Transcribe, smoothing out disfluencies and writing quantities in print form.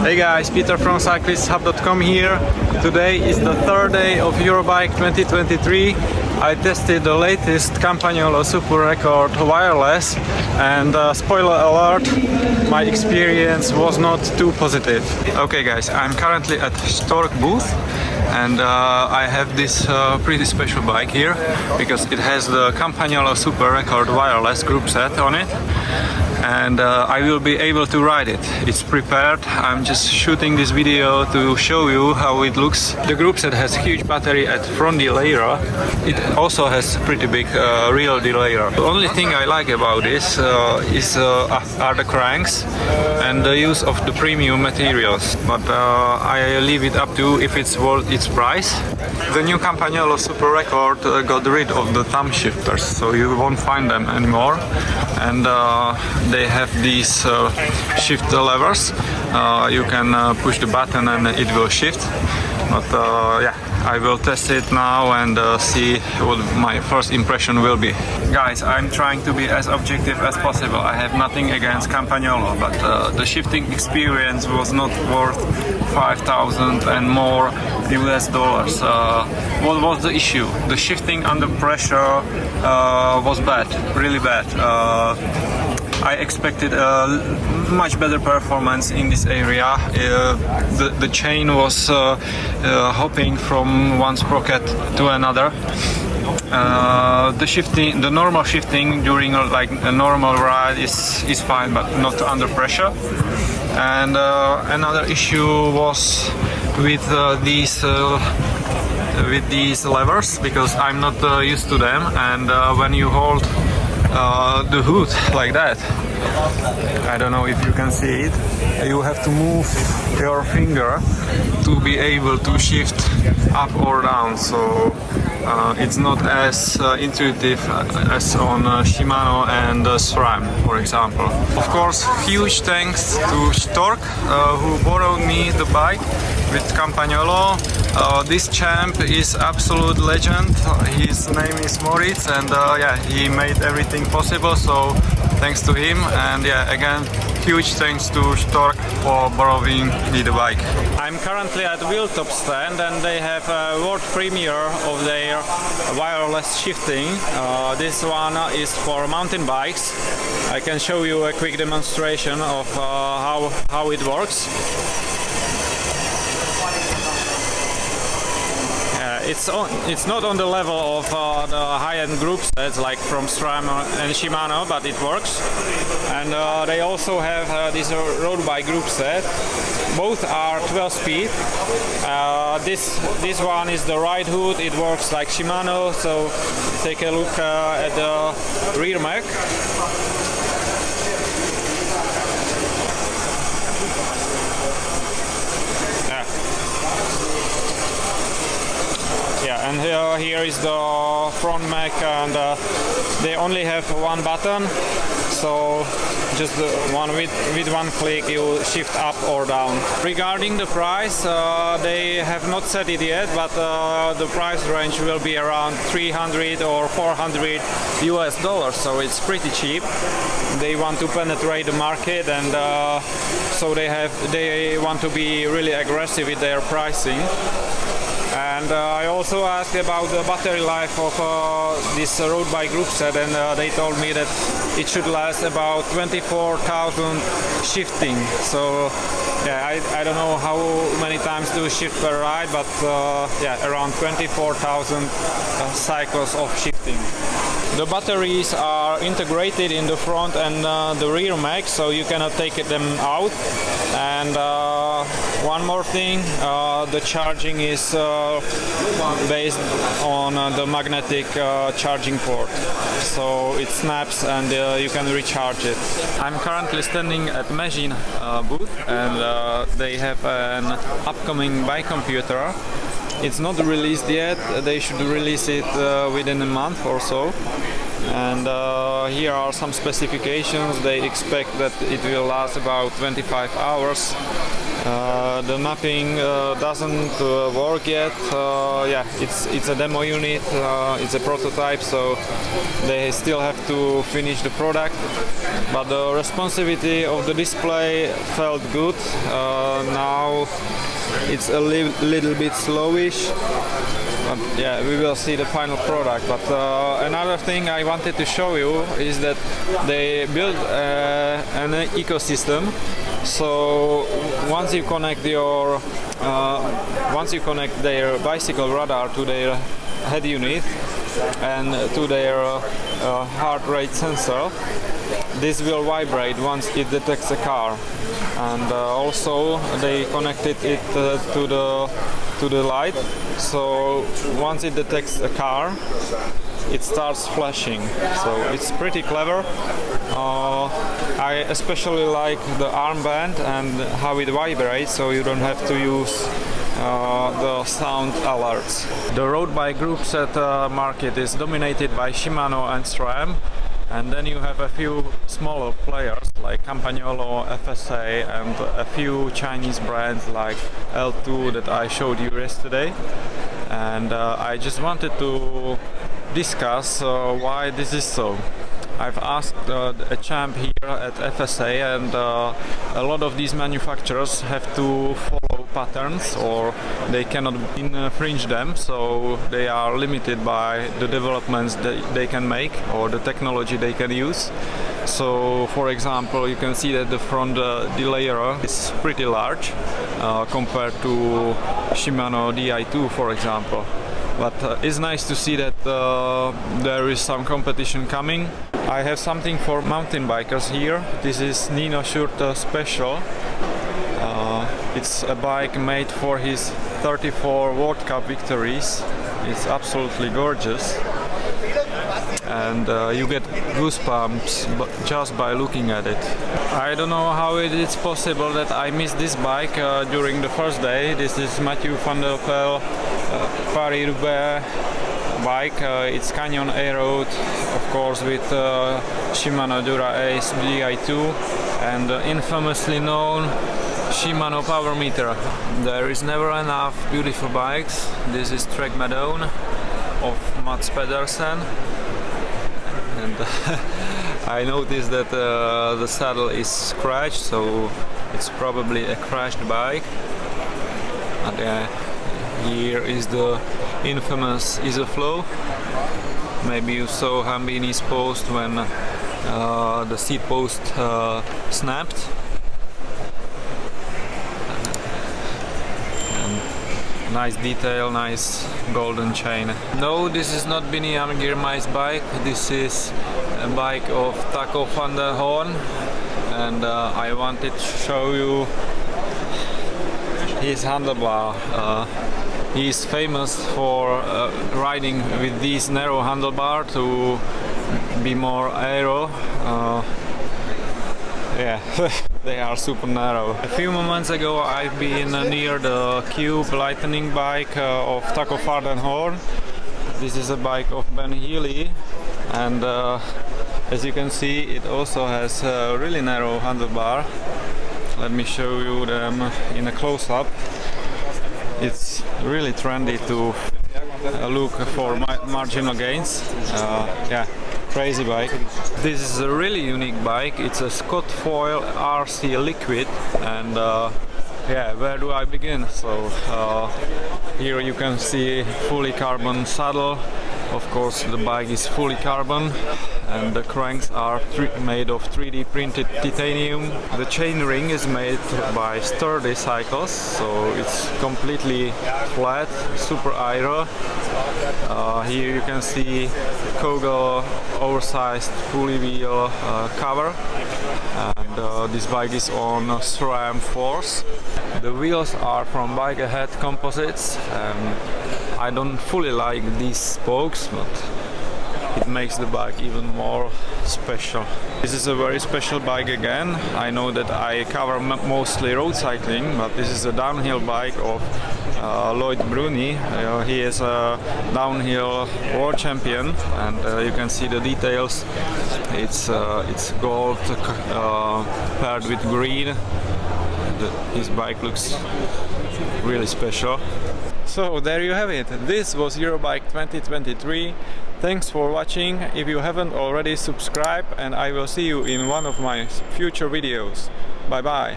Hey guys, Peter from cyclisthub.com here. Today is the third day of Eurobike 2023. I tested the latest Campagnolo Super Record wireless and spoiler alert, my experience was not too positive. Okay guys, I'm currently at Storck booth and I have this pretty special bike here because it has the Campagnolo Super Record wireless group set on it. And I will be able to ride it. It's prepared. I'm just shooting this video to show you how it looks. The group set has a huge battery at front derailleur. It also has pretty big rear derailleur. The only thing I like about this are the cranks and the use of the premium materials. But I leave it up to if it's worth its price. The new Campagnolo Super Record got rid of the thumb shifters, so you won't find them anymore. And they have these shift levers. You can push the button and it will shift. But yeah, I will test it now and see what my first impression will be. Guys, I'm trying to be as objective as possible. I have nothing against Campagnolo, but the shifting experience was not worth 5,000 and more US dollars. What was the issue? The shifting under pressure was bad, really bad. I expected a much better performance in this area. The chain was hopping from one sprocket to another. The normal shifting during like a normal ride is fine, but not under pressure. And another issue was with these levers, because I'm not used to them, and when you hold the hood like that, I don't know if you can see it, you have to move your finger to be able to shift up or down, so it's not as intuitive as on Shimano and SRAM, for example. Of course, huge thanks to Storck who borrowed me the bike with Campagnolo. This champ is absolute legend. His name is Moritz, and yeah, he made everything possible, so thanks to him. And yeah, again, huge thanks to Storck for borrowing me the bike. I'm currently at Wheeltop stand and they have a world premiere of their wireless shifting. This one is for mountain bikes. I can show you a quick demonstration of how it works. It's not on the level of the high-end group sets like from SRAM and Shimano, but it works. And they also have this road bike group set. Both are 12-speed. This one is the right hood. It works like Shimano. So take a look at the rear mag. Yeah, and here is the front mag, and they only have one button, so just with one click you shift up or down. Regarding the price, they have not set it yet, but the price range will be around 300 or 400 US dollars, so it's pretty cheap. They want to penetrate the market, and so they want to be really aggressive with their pricing. And I also asked about the battery life of this road bike group set, and they told me that it should last about 24,000 shifting. So yeah, I don't know how many times do shift per ride, but yeah, around 24,000 cycles of shifting. The batteries are integrated in the front and the rear mag, so you cannot take them out. And one more thing, the charging is based on the magnetic charging port, so it snaps and you can recharge it. I'm currently standing at Magene booth, and they have an upcoming bike computer. It's not released yet. They should release it within a month or so. And here are some specifications. They expect that it will last about 25 hours. The mapping doesn't work yet. Yeah, it's a demo unit, it's a prototype, so they still have to finish the product. But the responsivity of the display felt good. Now it's a little bit slowish. Yeah, we will see the final product. But another thing I wanted to show you is that they built an ecosystem. So once you connect their bicycle radar to their head unit and to their heart rate sensor, this will vibrate once it detects a car. And also they connected it to the light. So once it detects a car, it starts flashing. So it's pretty clever. I especially like the armband and how it vibrates, so you don't have to use the sound alerts. The road bike group set market is dominated by Shimano and SRAM, and then you have a few smaller players like Campagnolo, FSA, and a few Chinese brands like L2 that I showed you yesterday. And I just wanted to discuss why this is so. I've asked a champ here at FSA, and a lot of these manufacturers have to follow patterns or they cannot infringe them, so they are limited by the developments that they can make or the technology they can use. So for example, you can see that the front delayer is pretty large compared to Shimano Di2, for example. But it's nice to see that there is some competition coming. I have something for mountain bikers here. This is Nino Schurter Special. It's a bike made for his 34 World Cup victories. It's absolutely gorgeous. And you get goosebumps just by looking at it. I don't know how it is possible that I missed this bike during the first day. This is Mathieu van der Poel Paris-Roubaix bike. It's Canyon Aeroad, of course, with Shimano Dura Ace Di2 and infamously known Shimano power meter. There is never enough beautiful bikes. This is Trek Madone of Mats Pedersen. And I noticed that the saddle is scratched, so it's probably a crashed bike. And here is the infamous Isoflow. Maybe you saw Hambini's post when the seat post snapped. And nice detail, nice golden chain. No, this is not Bini Girmai's bike. This is a bike of Taco van der Hoorn, and I wanted to show you his handlebar. He is famous for riding with these narrow handlebar to be more aero. Yeah, they are super narrow. A few moments ago I've been near the Cube lightning bike of Taco van der Hoorn. This is a bike of Ben Healey, and as you can see, it also has a really narrow handlebar. Let me show you them in a close-up. It's really trendy to look for marginal gains. Yeah, crazy bike. This is a really unique bike. It's a Scott Foil RC Liquid, and yeah, where do I begin? So here you can see fully carbon saddle. Of course, the bike is fully carbon, and the cranks are made of 3D printed titanium. The chain ring is made by Sturdy Cycles, so it's completely flat, super aero. Here you can see Kogel oversized pulley wheel cover, and this bike is on SRAM Force. The wheels are from Bike Ahead Composites. I don't fully like these spokes, but it makes the bike even more special. This is a very special bike again. I know that I cover mostly road cycling, but this is a downhill bike of Loïc Bruni. He is a downhill world champion, and you can see the details. It's gold paired with green. his bike looks really special. So there you have it. This was Eurobike 2023. Thanks for watching. If you haven't already, subscribe, and I will see you in one of my future videos. Bye bye.